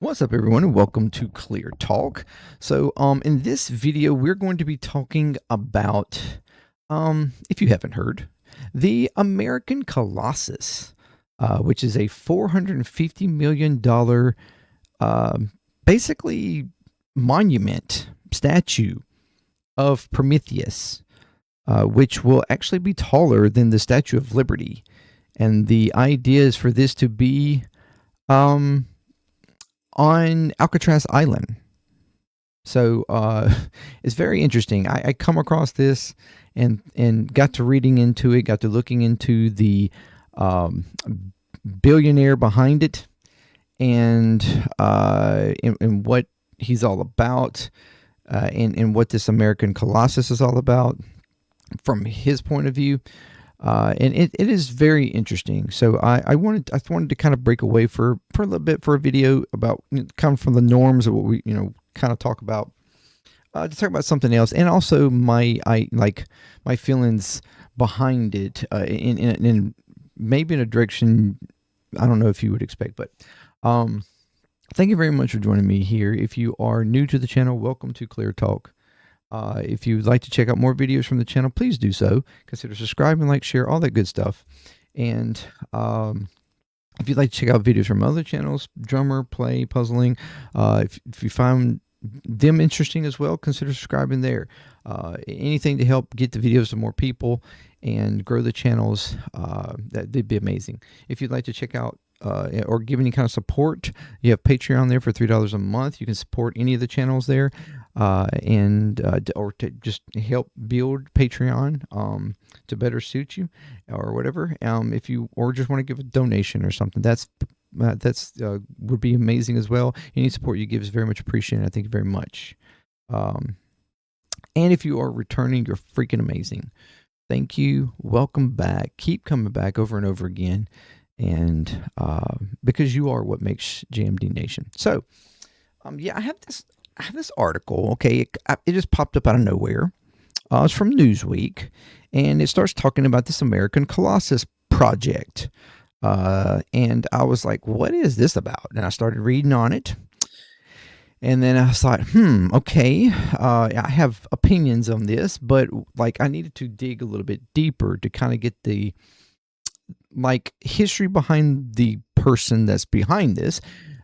What's up, everyone, and welcome to Clear Talk. So, in this video, we're going to be talking about, if you haven't heard, the American Colossus, which is a $450 million, basically monument statue of Prometheus, which will actually be taller than the Statue of Liberty. And the idea is for this to be, on Alcatraz Island. So it's very interesting. I come across this and got to reading into it, got to looking into the billionaire behind it and what he's all about and what this American Colossus is all about from his point of view. And it is very interesting. So I wanted to kind of break away for a little bit for a video about kind of from the norms of what we kind of talk about, to talk about something else, and also my feelings behind it, in maybe in a direction I don't know if you would expect, but thank you very much for joining me here. If you are new to the channel, welcome to Clear Talk. If you'd like to check out more videos from the channel, please do so. Consider subscribing, like, share, all that good stuff. And if you'd like to check out videos from other channels, drummer, play, puzzling, if you find them interesting as well, consider subscribing there. Anything to help get the videos to more people and grow the channels, that'd be amazing. If you'd like to check out or give any kind of support, you have Patreon there for $3 a month. You can support any of the channels there, or to just help build Patreon to better suit you, or whatever. If you just want to give a donation or something, that's would be amazing as well. Any support you give is very much appreciated. I thank you very much. And if you are returning, you're freaking amazing. Thank you. Welcome back. Keep coming back over and over again. And because you are what makes JMD Nation. So, yeah, I have this article. Okay, it just popped up out of nowhere. It's from Newsweek, and it starts talking about this American Colossus project. And I was like, "What is this about?" And I started reading on it, and then I thought, okay, I have opinions on this, but like I needed to dig a little bit deeper to kind of get the history behind the person that's behind this,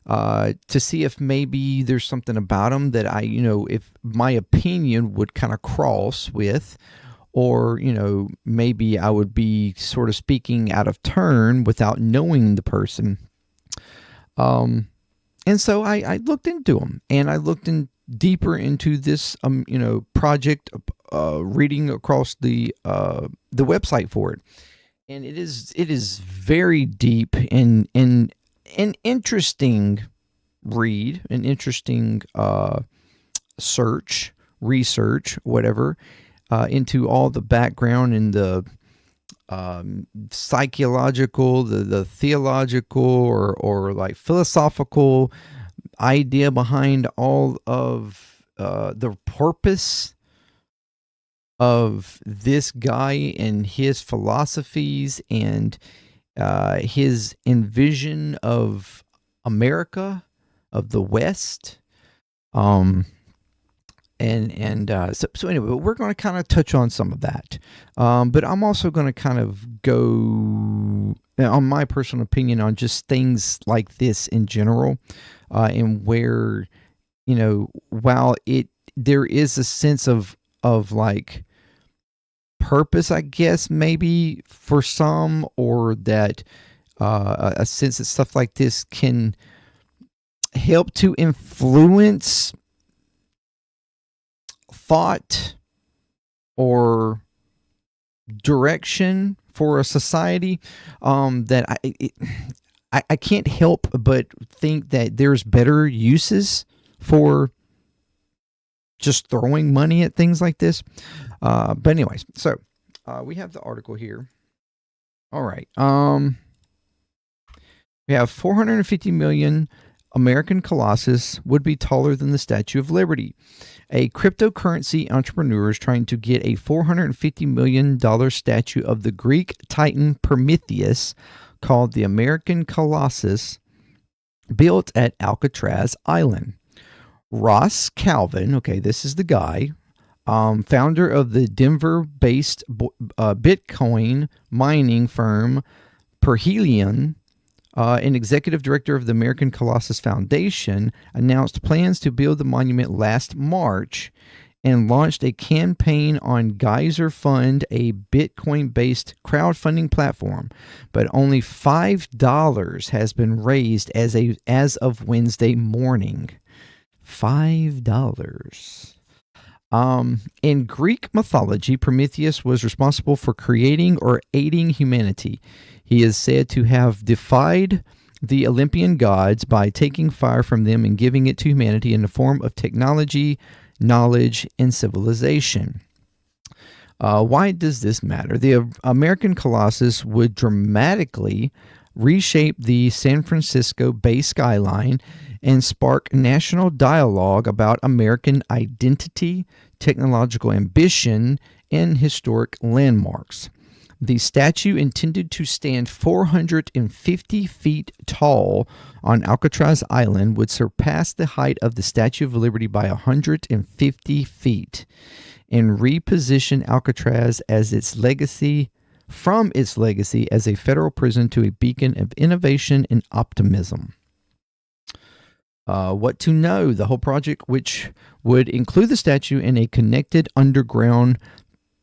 to see if maybe there's something about him that if my opinion would kind of cross with, or maybe I would be sort of speaking out of turn without knowing the person. And so I looked into him, and I looked in deeper into this project, reading across the website for it. And it is very deep and an interesting read, an interesting research, whatever, into all the background and the psychological, the theological, or like philosophical idea behind all of the purpose of this guy and his philosophies and his envision of America, of the West. So anyway, we're going to kind of touch on some of that. But I'm also going to kind of go on my personal opinion on just things like this in general, and where, while there is a sense of like purpose, I guess, maybe for some, or that a sense that stuff like this can help to influence thought or direction for a society, that I can't help but think that there's better uses for just throwing money at things like this. But anyways, so we have the article here. All right. We have 450 million American Colossus would be taller than the Statue of Liberty. A cryptocurrency entrepreneur is trying to get a $450 million statue of the Greek titan Prometheus, called the American Colossus, built at Alcatraz Island. Ross Calvin, okay, this is the guy, founder of the Denver-based Bitcoin mining firm Perhelion, an executive director of the American Colossus Foundation, announced plans to build the monument last March and launched a campaign on Geyser Fund, a Bitcoin-based crowdfunding platform. But only $5 has been raised as of Wednesday morning. $5. In Greek mythology, Prometheus was responsible for creating or aiding humanity. He is said to have defied the Olympian gods by taking fire from them and giving it to humanity in the form of technology, knowledge, and civilization. Why does this matter? The American Colossus would dramatically reshape the San Francisco Bay skyline and spark national dialogue about American identity, technological ambition, and historic landmarks. The statue, intended to stand 450 feet tall on Alcatraz Island, would surpass the height of the Statue of Liberty by 150 feet and reposition Alcatraz as its legacy as a federal prison to a beacon of innovation and optimism. What to know? The whole project, which would include the statue and a connected underground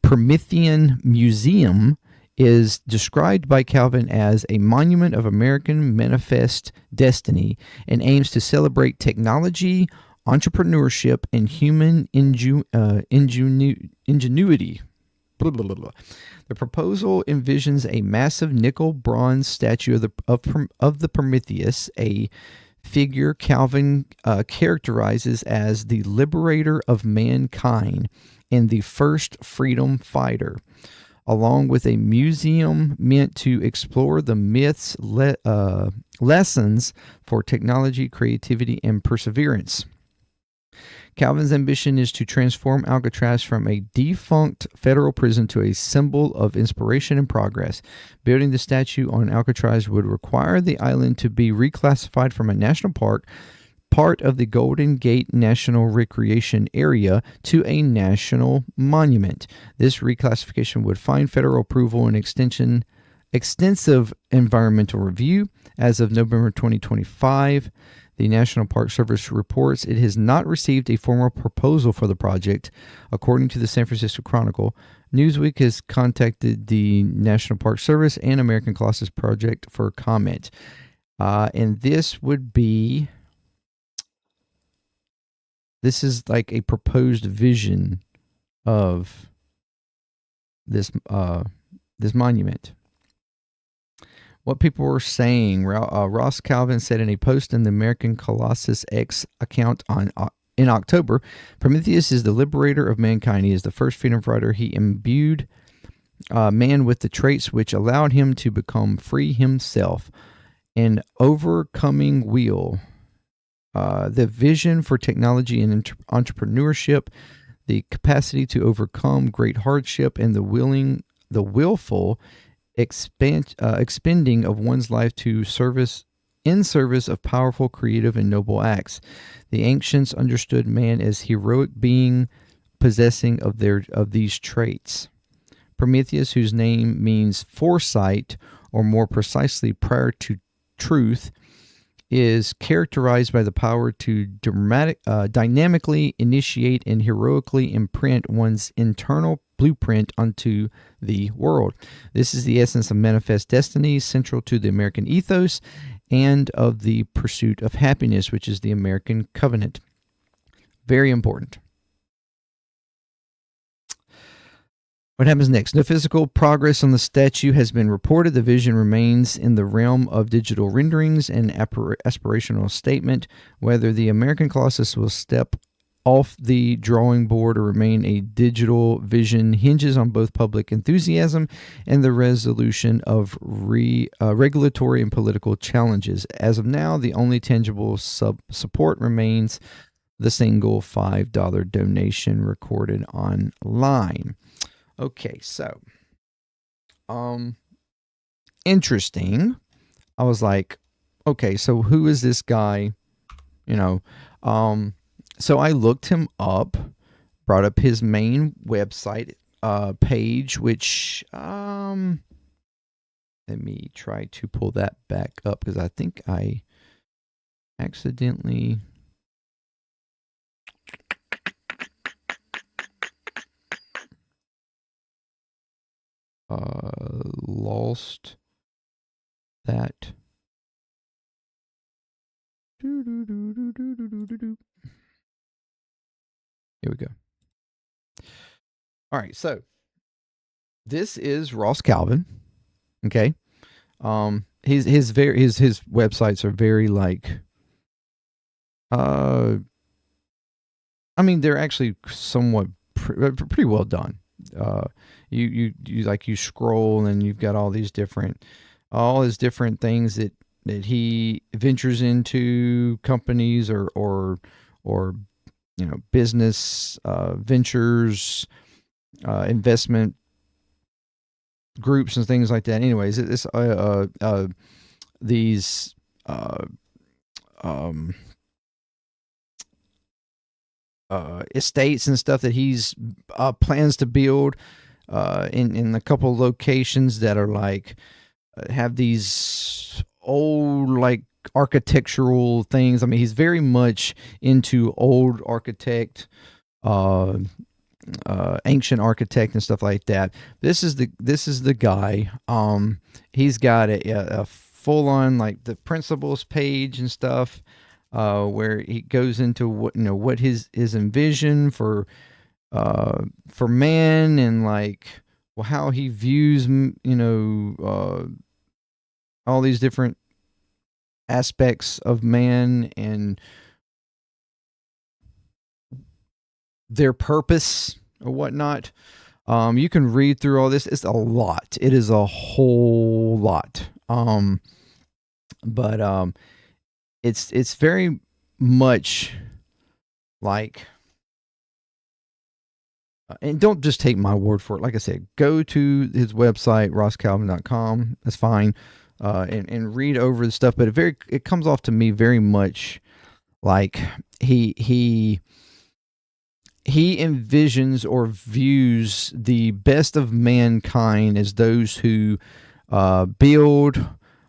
Promethean museum, is described by Calvin as a monument of American manifest destiny and aims to celebrate technology, entrepreneurship, and human ingenuity. Blah, blah, blah, blah. The proposal envisions a massive nickel-bronze statue of the Prometheus, a figure Calvin characterizes as the liberator of mankind and the first freedom fighter, along with a museum meant to explore the myths, lessons for technology, creativity, and perseverance. Calvin's ambition is to transform Alcatraz from a defunct federal prison to a symbol of inspiration and progress. Building the statue on Alcatraz would require the island to be reclassified from a national park, part of the Golden Gate National Recreation Area, to a national monument. This reclassification would find federal approval and extensive environmental review. As of November 2025, the National Park Service reports it has not received a formal proposal for the project. According to the San Francisco Chronicle, Newsweek has contacted the National Park Service and American Colossus Project for comment. And this is like a proposed vision of this monument. What people were saying, Ross Calvin said in a post in the American Colossus X account in October, Prometheus is the liberator of mankind. He is the first freedom fighter. He imbued man with the traits which allowed him to become free himself. An overcoming will, the vision for technology and entrepreneurship, the capacity to overcome great hardship, and the willful expending of one's life in service of powerful, creative, and noble acts. The ancients understood man as heroic being possessing of these traits. Prometheus, whose name means foresight, or more precisely, prior to truth, is characterized by the power to dynamically initiate and heroically imprint one's internal blueprint onto the world. This is the essence of manifest destiny, central to the American ethos and of the pursuit of happiness, which is the American covenant. Very important. What happens next? No physical progress on the statue has been reported. The vision remains in the realm of digital renderings and aspirational statement. Whether the American Colossus will step off the drawing board or remain a digital vision hinges on both public enthusiasm and the resolution of regulatory and political challenges. As of now, the only tangible support remains the single $5 donation recorded online. Okay, so, interesting. I was like, okay, so who is this guy? You know, so I looked him up, brought up his main website page, which let me try to pull that back up because I think I accidentally lost that. Here we go. All right, so this is Ross Calvin. Okay, his websites are very like, I mean, they're actually somewhat pretty well done. You like, you scroll and you've got all his different things that he ventures into, companies or business ventures, investment groups and things like that. Anyways, it's these estates and stuff that he's plans to build in a couple of locations that are like have these old like architectural things. I mean, he's very much into old architect, ancient architect and stuff like that. This is the guy. He's got a full on like the principles page and stuff, where he goes into what his envision for man, and like, well, how he views all these different aspects of man and their purpose or whatnot. You can read through all this. It's a lot. It is a whole lot. But it's very much like, and don't just take my word for it. Like I said, go to his website, rosscalvin.com. That's fine. And read over the stuff. But it comes off to me very much like he envisions or views the best of mankind as those who build,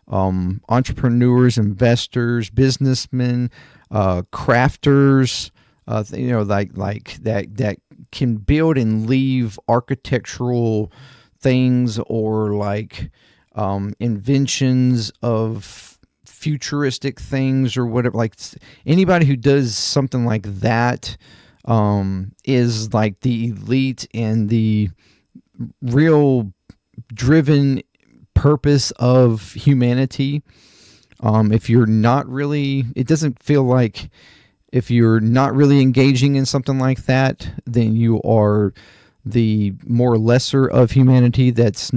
entrepreneurs, investors, businessmen, crafters, like that can build and leave architectural things, or like inventions of futuristic things or whatever. Like anybody who does something like that is like the elite and the real driven purpose of humanity. If you're not really, it doesn't feel like, if you're not really engaging in something like that, then you are the more lesser of humanity that's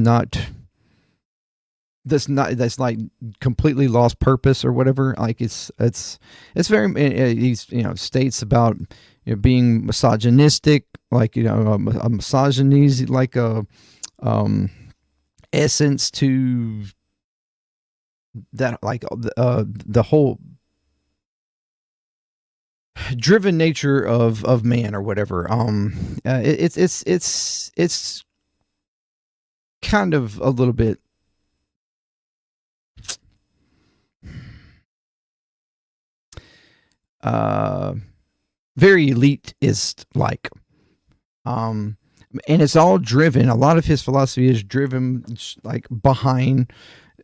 like completely lost purpose or whatever. Like it's very, he's states about being misogynistic, like a misogyny is like a essence to that, like the whole driven nature of man or whatever. It's kind of a little bit very elitist like, and it's all driven, a lot of his philosophy is driven like behind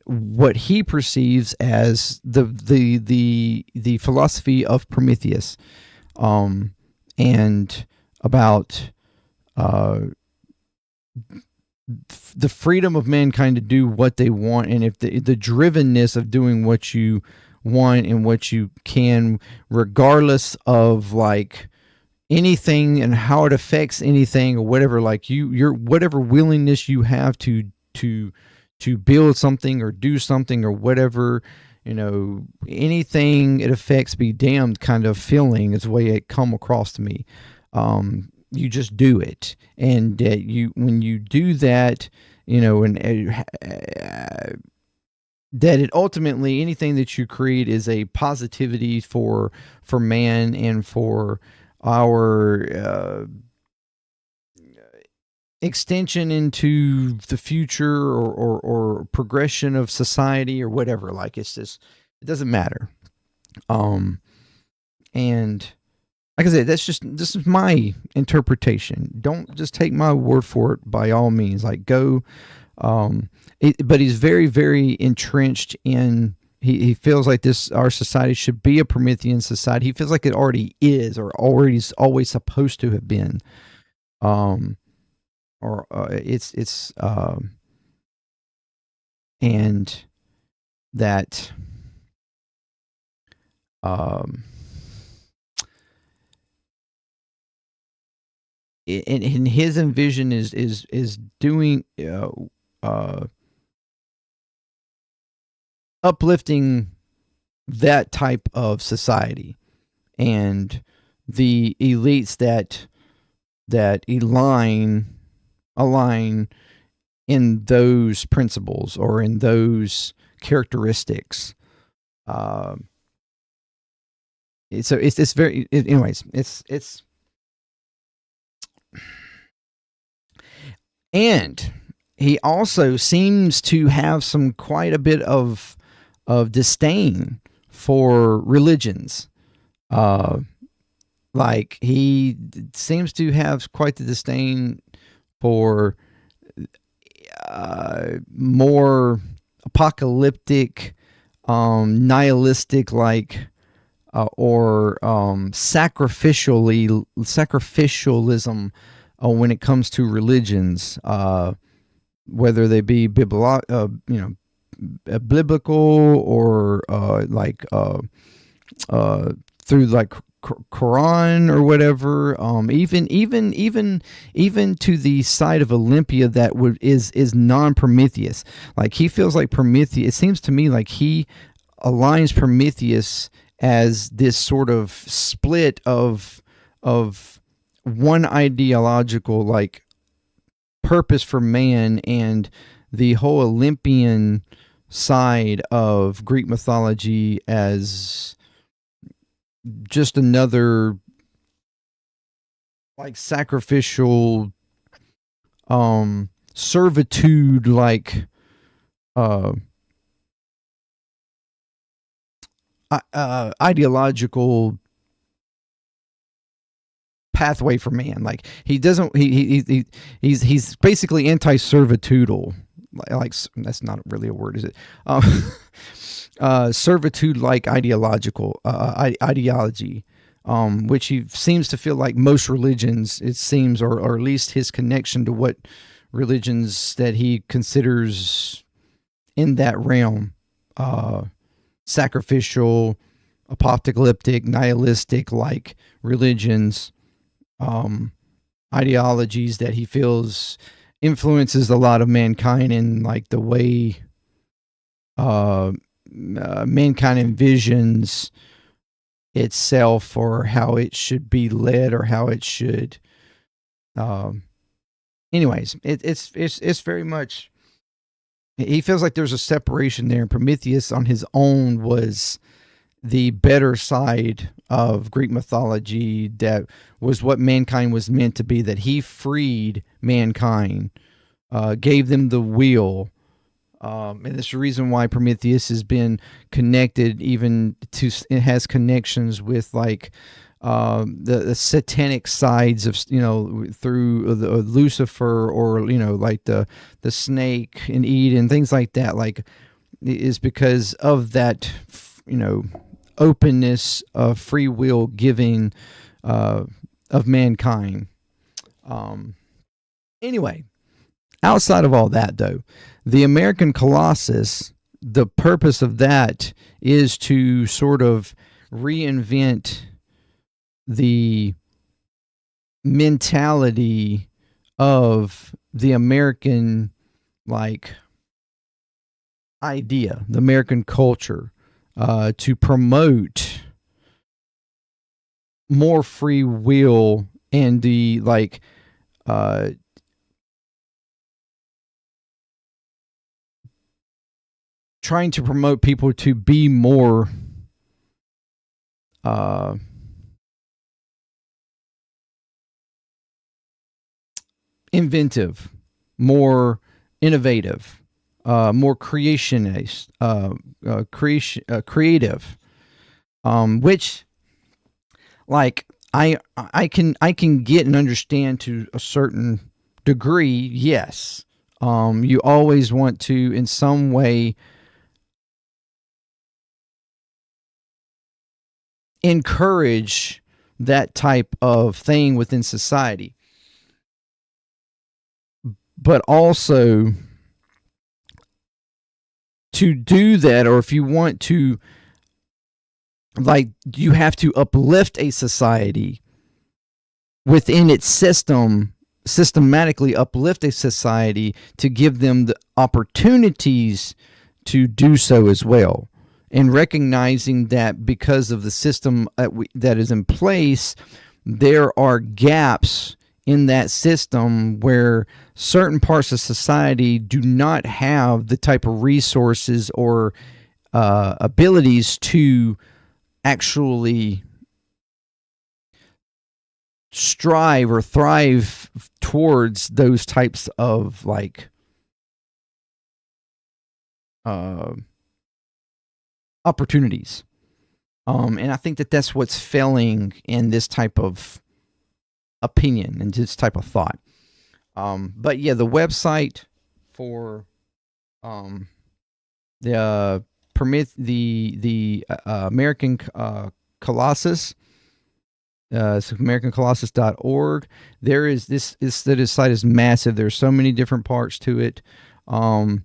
what he perceives as the philosophy of Prometheus, and about the freedom of mankind to do what they want, and if the drivenness of doing what you want and what you can, regardless of like anything and how it affects anything or whatever, like your whatever willingness you have to build something or do something or whatever, anything it affects, be damned kind of feeling is the way it come across to me. You just do it, and when you do that, and that it ultimately, anything that you create is a positivity for man and for our extension into the future, or progression of society, or whatever. Like, it's just, it doesn't matter. And like I said, this is my interpretation. Don't just take my word for it. By all means, like, go. But he's very, very entrenched in. He feels like our society should be a Promethean society. He feels like it already is, or already is always supposed to have been. Or it's and that in his envision is doing uplifting that type of society, and the elites that align in those principles or in those characteristics. So it's very, anyways, it's and he also seems to have quite a bit of disdain for religions. Like, he seems to have quite the disdain for more apocalyptic, nihilistic, like, or sacrificialism when it comes to religions, whether they be biblical or like through like Quran or whatever, even to the side of Olympia that is non-Prometheus. Like, he feels like Prometheus. It seems to me like he aligns Prometheus as this sort of split of one ideological, like, purpose for man, and the whole Olympian side of Greek mythology as just another, like, sacrificial servitude, like ideological pathway for man. Like, he doesn't he's basically anti-servitudal. Like, that's not really a word, is it? Servitude, like, ideological ideology, which he seems to feel like most religions, it seems, or at least his connection to what religions that he considers in that realm, sacrificial, apocalyptic, nihilistic, like, religions, ideologies that he feels influences a lot of mankind in, like, the way mankind envisions itself, or how it should be led, or how it should. Anyways, it's very much. He feels like there's a separation there, and Prometheus on his own was the better side of Greek mythology. That was what mankind was meant to be. That he freed mankind, gave them the wheel. And this is the reason why Prometheus has been connected, even to, it has connections with, like, the satanic sides of, through Lucifer, or, like the snake and Eden, things like that. Like, is because of that, openness of free will giving of mankind. Anyway, outside of all that, though, the American Colossus, the purpose of that is to sort of reinvent the mentality of the American, like, idea, the American culture, to promote more free will, and the, like, trying to promote people to be more inventive, more innovative, more creationist, creative, which, like, I can get and understand to a certain degree. Yes, you always want to, in some way, encourage that type of thing within society, but also to do that, or if you want to, like, you have to uplift a society within its systematically uplift a society to give them the opportunities to do so as well. And recognizing that because of the system that is in place, there are gaps in that system where certain parts of society do not have the type of resources or abilities to actually strive or thrive towards those types of, like, opportunities. And I think that that's what's failing in this type of opinion and this type of thought. But yeah, the website for the American Colossus, it's AmericanColossus.org. There is this site is massive. There's so many different parts to it, and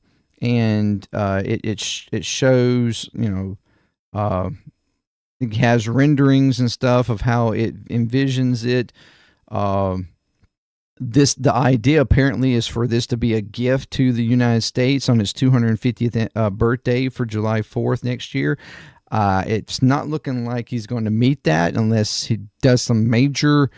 it shows, it has renderings and stuff of how it envisions it. The idea apparently is for this to be a gift to the United States on its 250th birthday for July 4th next year. It's not looking like he's going to meet that unless he does some major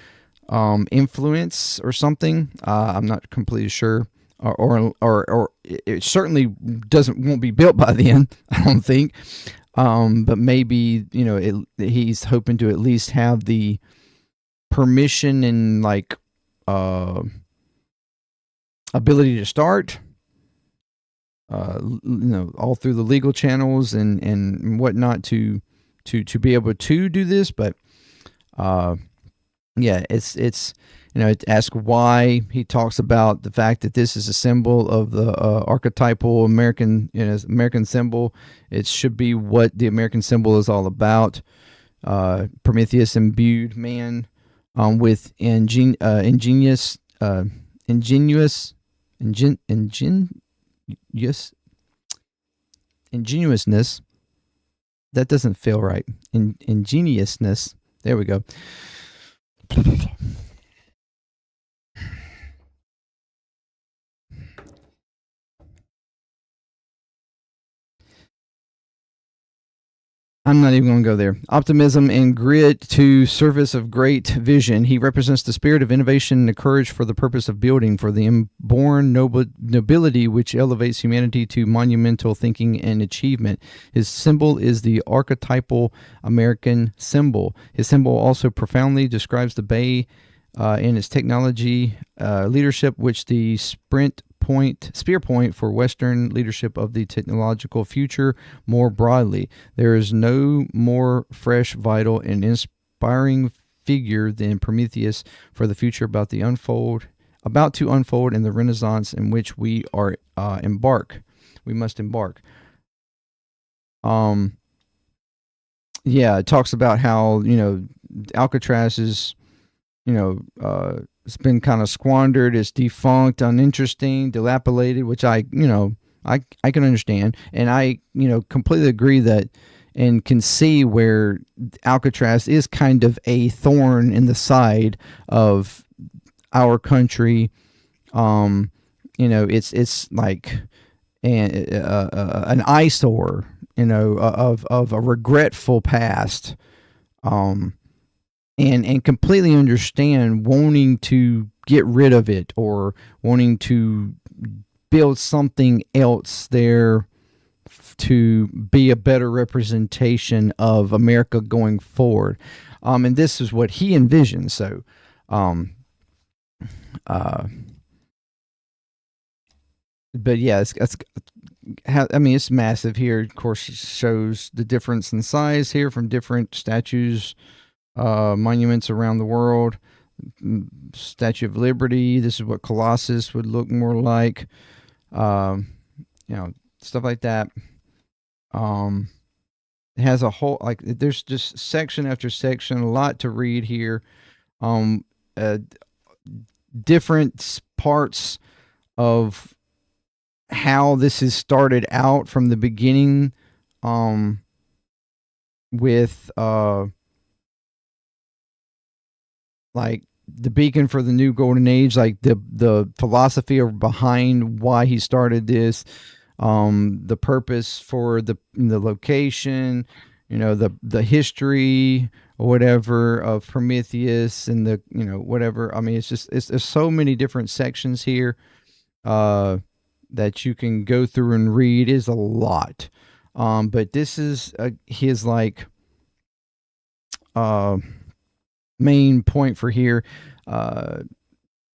influence or something. I'm not completely sure, or it certainly won't be built by then. I don't think. But maybe, he's hoping to at least have the permission and, like, ability to start, all through the legal channels and whatnot to be able to do this. But yeah, it's it asks why he talks about the fact that this is a symbol of the archetypal American symbol. It should be what the American symbol is all about. Prometheus imbued man with ingenuousness. That doesn't feel right. Ingenuousness. There we go. I'm not even going to go there. Optimism and grit to service of great vision. He represents the spirit of innovation and the courage for the purpose of building, for the inborn nobility which elevates humanity to monumental thinking and achievement. His symbol is the archetypal American symbol. His symbol also profoundly describes the Bay and its technology leadership, which the spear point for Western leadership of the technological future more broadly. There is no more fresh, vital, and inspiring figure than Prometheus for the future about to unfold in the Renaissance in which we are We must embark. Yeah, it talks about how Alcatraz is it's been kind of squandered, it's defunct, uninteresting, dilapidated, which I can understand. And I, completely agree that and can see where Alcatraz is kind of a thorn in the side of our country. It's like an eyesore, of a regretful past. And completely understand wanting to get rid of it or wanting to build something else there to be a better representation of America going forward. And this is what he envisions. So, but yeah, it's massive here. Of course, it shows the difference in size here from different statues, monuments around the world. Statue of Liberty. This is what Colossus would look more like. Stuff like that. It has a whole, like, there's just section after section, a lot to read here. Different parts of how this is started out from the beginning, with like the beacon for the new golden age, like the philosophy behind why he started this, the purpose for the location, the history or whatever of Prometheus, and the whatever. I mean, there's so many different sections here that you can go through and read. Is a lot, but this is his like main point for here.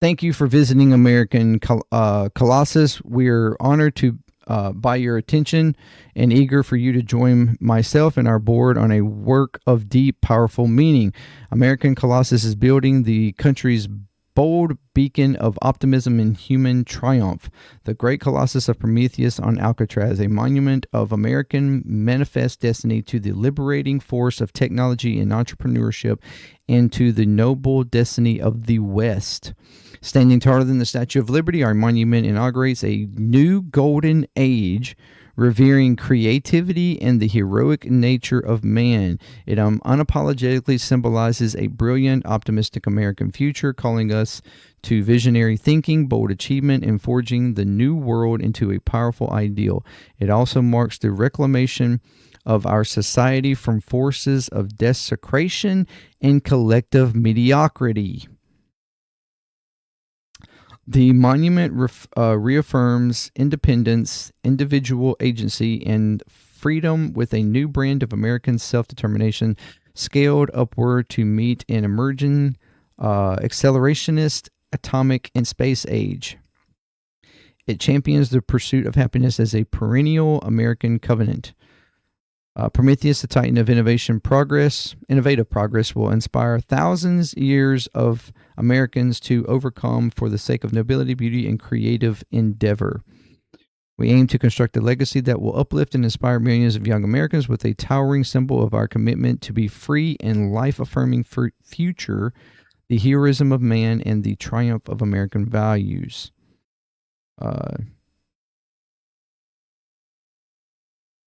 Thank you for visiting American Colossus. We're honored to by your attention and eager for you to join myself and our board on a work of deep, powerful meaning. American Colossus is building the country's bold beacon of optimism and human triumph. The great Colossus of Prometheus on Alcatraz, a monument of American manifest destiny to the liberating force of technology and entrepreneurship, and to the noble destiny of the West. Standing taller than the Statue of Liberty, our monument inaugurates a new golden age, revering creativity and the heroic nature of man. It unapologetically symbolizes a brilliant, optimistic American future, calling us to visionary thinking, bold achievement, and forging the new world into a powerful ideal. It also marks the reclamation of our society from forces of desecration and collective mediocrity. The monument reaffirms independence, individual agency, and freedom with a new brand of American self-determination, scaled upward to meet an emerging accelerationist atomic and space age. It champions the pursuit of happiness as a perennial American covenant. Prometheus, the titan of innovative progress, will inspire thousands of years of Americans to overcome for the sake of nobility, beauty, and creative endeavor. We aim to construct a legacy that will uplift and inspire millions of young Americans with a towering symbol of our commitment to be free and life-affirming future, the heroism of man, and the triumph of American values.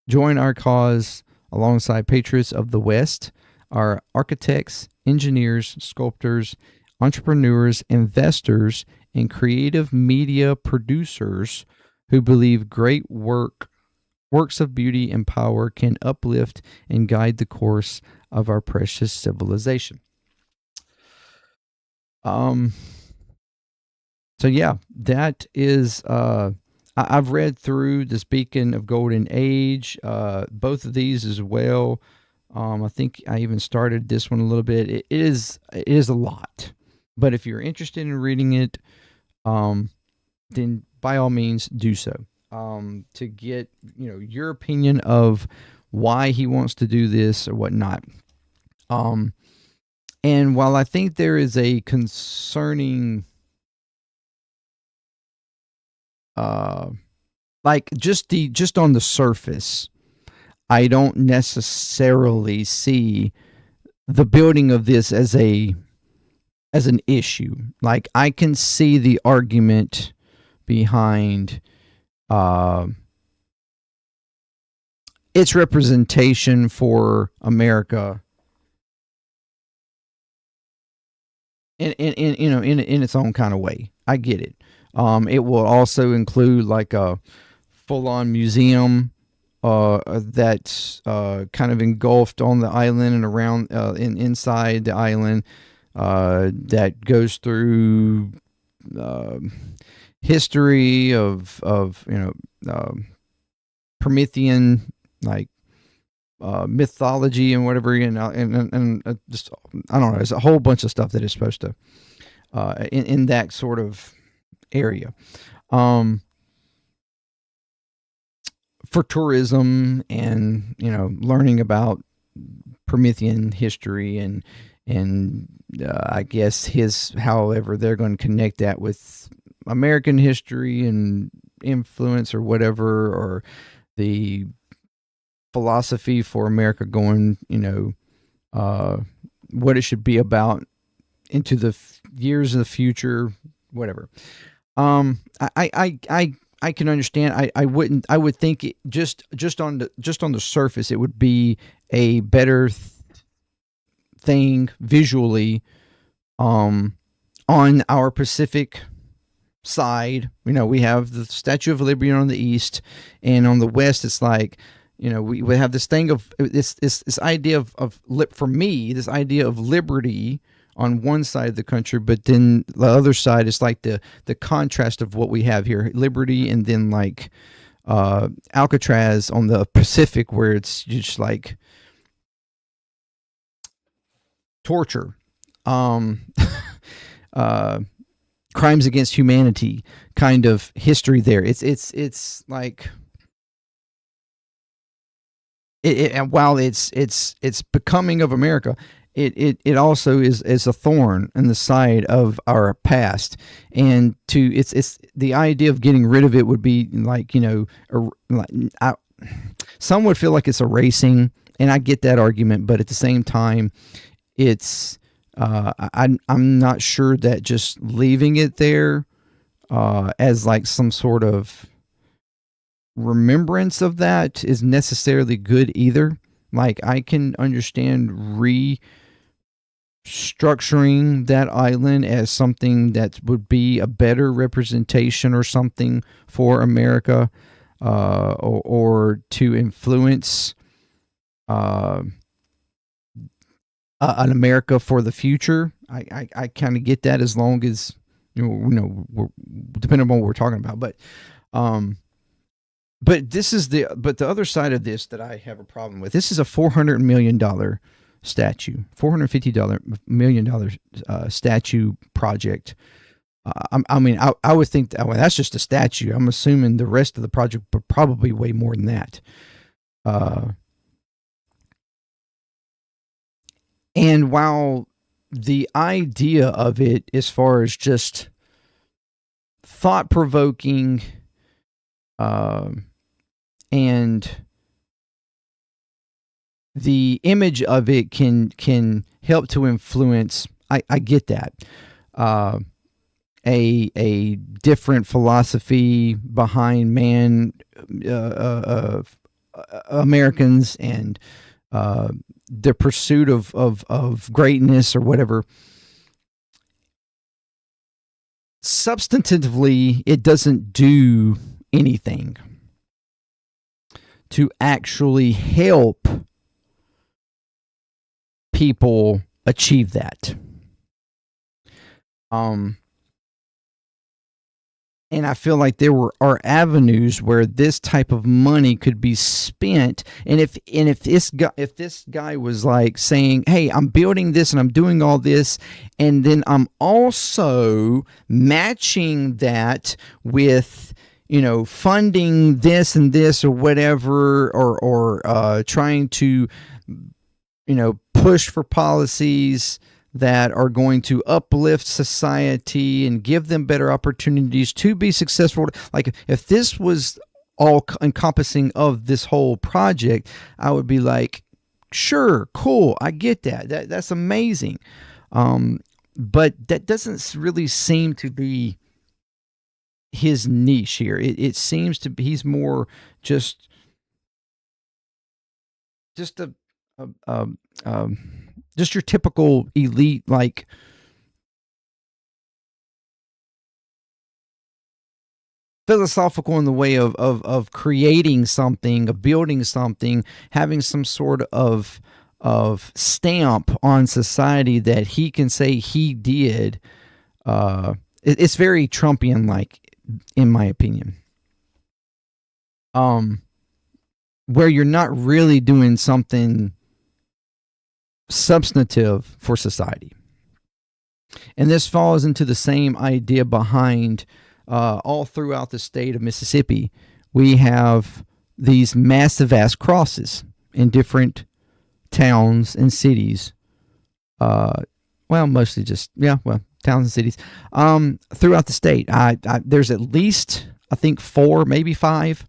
Join our cause alongside patriots of the West, our architects, engineers, sculptors, entrepreneurs, investors, and creative media producers who believe great works of beauty and power can uplift and guide the course of our precious civilization. So yeah, that is I've read through this Beacon of Golden Age, both of these as well. I think I even started this one a little bit. It is a lot, but if you're interested in reading it, then by all means do so. To get your opinion of why he wants to do this or whatnot. And while I think there is a concerning, like just on the surface, I don't necessarily see the building of this as an issue. Like, I can see the argument behind its representation for America in its own kind of way. I get it. It will also include like a full-on museum that's kind of engulfed on the island and around inside the island, that goes through history of Promethean, like mythology and whatever, and just, I don't know. There's a whole bunch of stuff that is supposed to in that sort of area. For tourism and learning about Promethean history and I guess however they're going to connect that with American history and influence or whatever, or the philosophy for America going, what it should be about into the years of the future, whatever. I can understand. I would think just on the surface, it would be a better thing visually, on our Pacific side. We have the Statue of Liberty on the east, and on the west, it's like, we have this thing of this idea of for me, this idea of liberty on one side of the country, but then the other side is like the contrast of what we have here, liberty, and then like Alcatraz on the Pacific, where it's just like torture, crimes against humanity kind of history there. It's like and while it's becoming of America, it also is a thorn in the side of our past, and it's the idea of getting rid of it would be like, some would feel like it's erasing, and I get that argument, but at the same time, it's I'm not sure that just leaving it there as like some sort of remembrance of that is necessarily good either. Like, I can understand restructuring that island as something that would be a better representation or something for America, or to influence an America for the future. I kind of get that, as long as we're, depending on what we're talking about, but this is the other side of this that I have a problem with. This is a $400 million statue, $450 million statue project. I would think that, well, that's just a statue. I'm assuming the rest of the project would probably way more than that. And while the idea of it, as far as just thought-provoking, and the image of it can help to influence, I get that. A different philosophy behind Americans, and the pursuit of greatness or whatever. Substantively, it doesn't do anything to actually help people achieve that. And I feel like there are avenues where this type of money could be spent. And if this guy was like saying, "Hey, I'm building this and I'm doing all this, and then I'm also matching that with funding this and this or whatever, or trying to push for policies that are going to uplift society and give them better opportunities to be successful." Like, if this was all encompassing of this whole project, I would be like, sure, cool, I get that. That's amazing. But that doesn't really seem to be his niche here. It seems to be he's more just just your typical elite, like philosophical in the way of creating something, of building something, having some sort of stamp on society that he can say he did. It's very Trumpian like, in my opinion. where you're not really doing something substantive for society. And this falls into the same idea behind all throughout the state of Mississippi. We have these massive ass crosses in different towns and cities. Mostly just, towns and cities throughout the state. There's at least, I think, 4, maybe 5.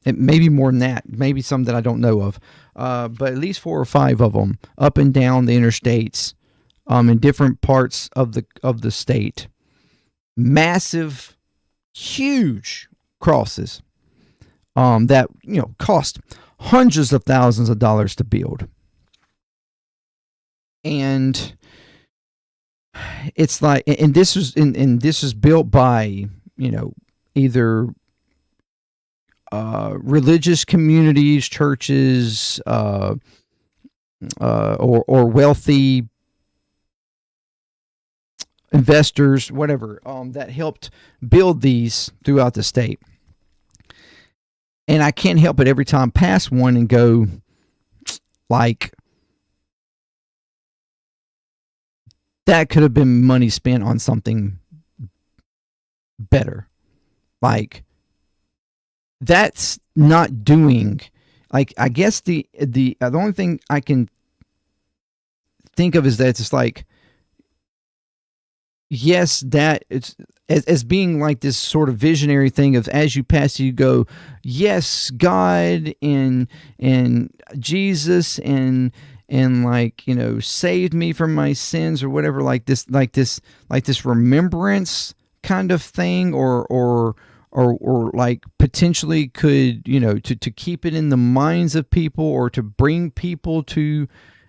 It maybe more than that, maybe some that I don't know of, but at least 4 or 5 of them up and down the interstates, in different parts of the state. Massive, huge crosses, that cost hundreds of thousands of dollars to build, and it's like, and this was built by either religious communities, churches, or wealthy investors, whatever, that helped build these throughout the state. And I can't help but every time pass one and go, like, that could have been money spent on something better. Like, that's not doing, like, I guess the only thing I can think of is that it's like, yes, that it's as being like this sort of visionary thing of, as you pass, you go, yes, God and Jesus and like, saved me from my sins or whatever, like this remembrance kind of thing, or like potentially could, to keep it in the minds of people, or to bring people to,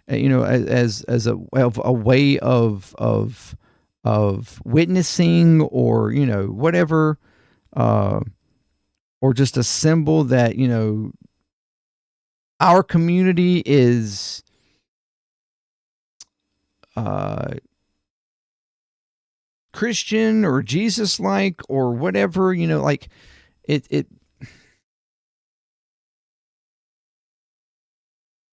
as a way of witnessing, or whatever, or just a symbol that our community is Christian or Jesus like, or whatever, like it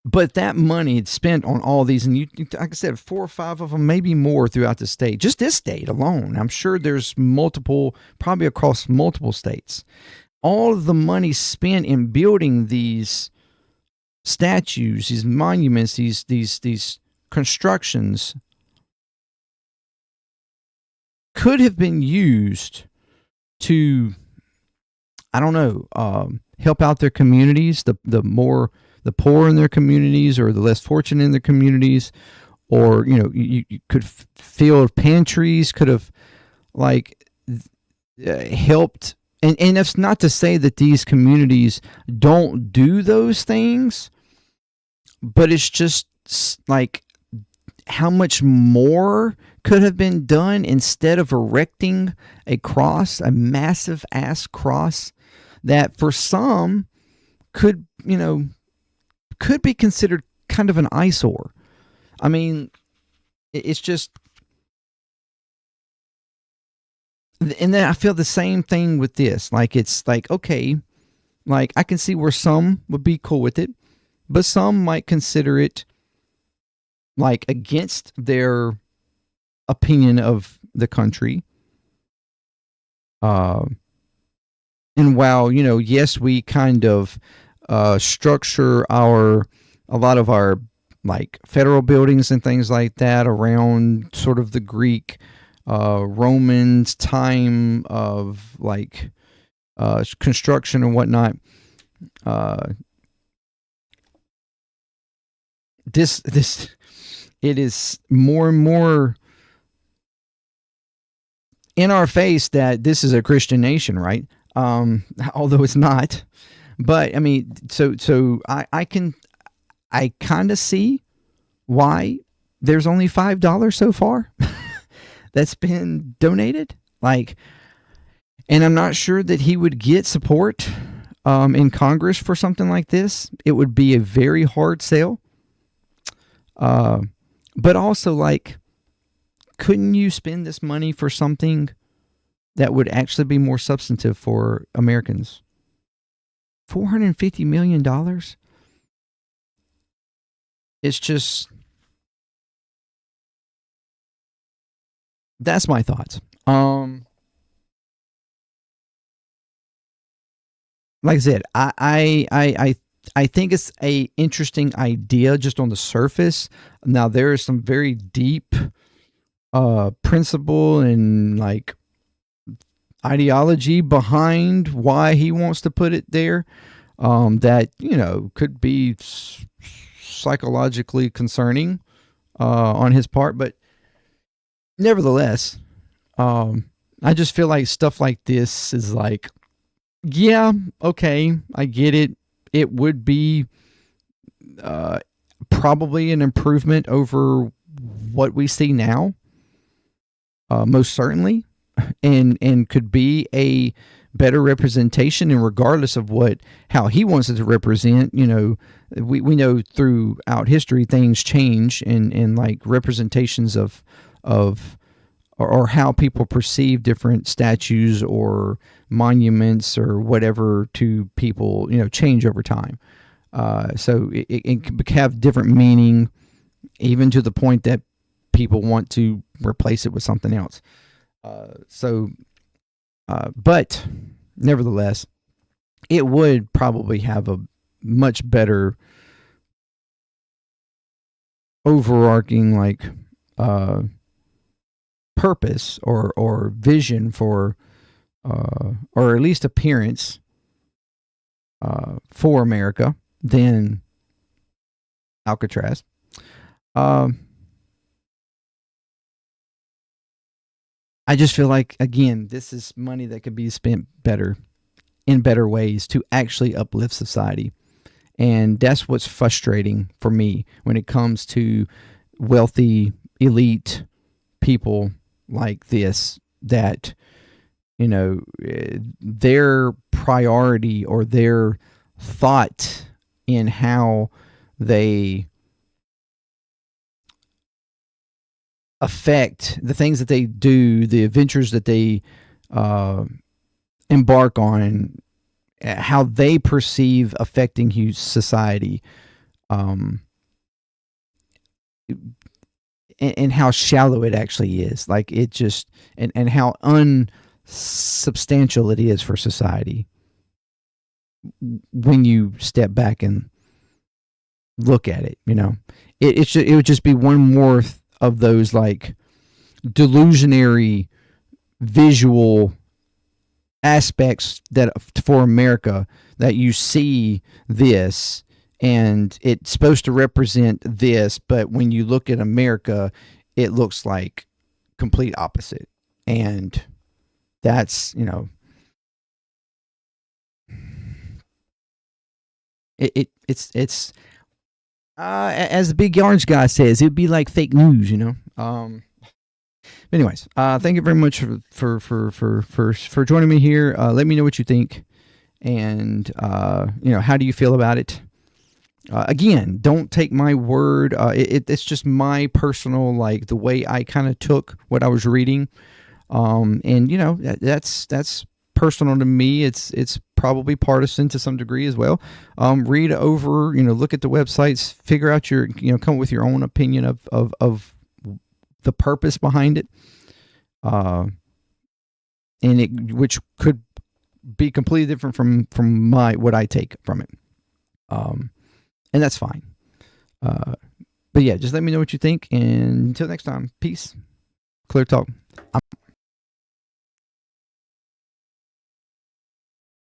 but that money spent on all these, and like I said, 4 or 5 of them, maybe more throughout the state, just this state alone. I'm sure there's multiple, probably across multiple states. All of the money spent in building these statues, these monuments, these constructions, could have been used to, I don't know, help out their communities, the poor in their communities, or the less fortunate in their communities, or you could fill pantries, could have like helped. And that's not to say that these communities don't do those things, but it's just like how much more could have been done instead of erecting a cross, a massive ass cross that for some could be considered kind of an eyesore. I mean, it's just, and then I feel the same thing with this. Like, it's like, okay, like I can see where some would be cool with it, but some might consider it like against their opinion of the country. And while, yes, we kind of structure a lot of our like federal buildings and things like that around sort of the Greek, Romans time of like construction and whatnot. It is more and more in our face that this is a Christian nation, right? Although it's not. But I mean, so I kind of see why there's only $5 so far that's been donated. Like, and I'm not sure that he would get support in Congress for something like this. It would be a very hard sell. But also, like, couldn't you spend this money for something that would actually be more substantive for Americans? $450 million. It's just, that's my thoughts. Like I said, I think it's a interesting idea just on the surface. Now there is some very deep principle and like ideology behind why he wants to put it there, that could be psychologically concerning on his part, but nevertheless, I just feel like stuff like this is like, yeah, okay, I get it. It would be probably an improvement over what we see now, most certainly, and could be a better representation. And regardless of how he wants it to represent, we know throughout history things change, and like representations of or how people perceive different statues or monuments or whatever to people, change over time. So it can have different meaning, even to the point that people want to replace it with something else. But nevertheless, it would probably have a much better overarching purpose or vision for, or at least appearance for America than Alcatraz. I just feel like, again, this is money that could be spent better, in better ways, to actually uplift society. And that's what's frustrating for me when it comes to wealthy, elite people like this, that, their priority or their thought in how they affect the things that they do, the adventures that they embark on, how they perceive affecting society, and how shallow it actually is. Like, it just, and how unsubstantial it is for society when you step back and look at it. It would just be one more of those like delusionary visual aspects that for America, that you see this and it's supposed to represent this, but when you look at America, it looks like complete opposite. And that's, it's as the big orange guy says, it'd be like fake news. Anyways, thank you very much for joining me here. Let me know what you think, and how do you feel about it? Again, don't take my word. It's just my personal, like, the way I kind of took what I was reading, and that's personal to me. It's probably partisan to some degree as well. Read over, look at the websites, figure out your, come up with your own opinion of the purpose behind it, and which could be completely different from what I take from it, and that's fine. But yeah, just let me know what you think, and until next time, peace. Clear Talk.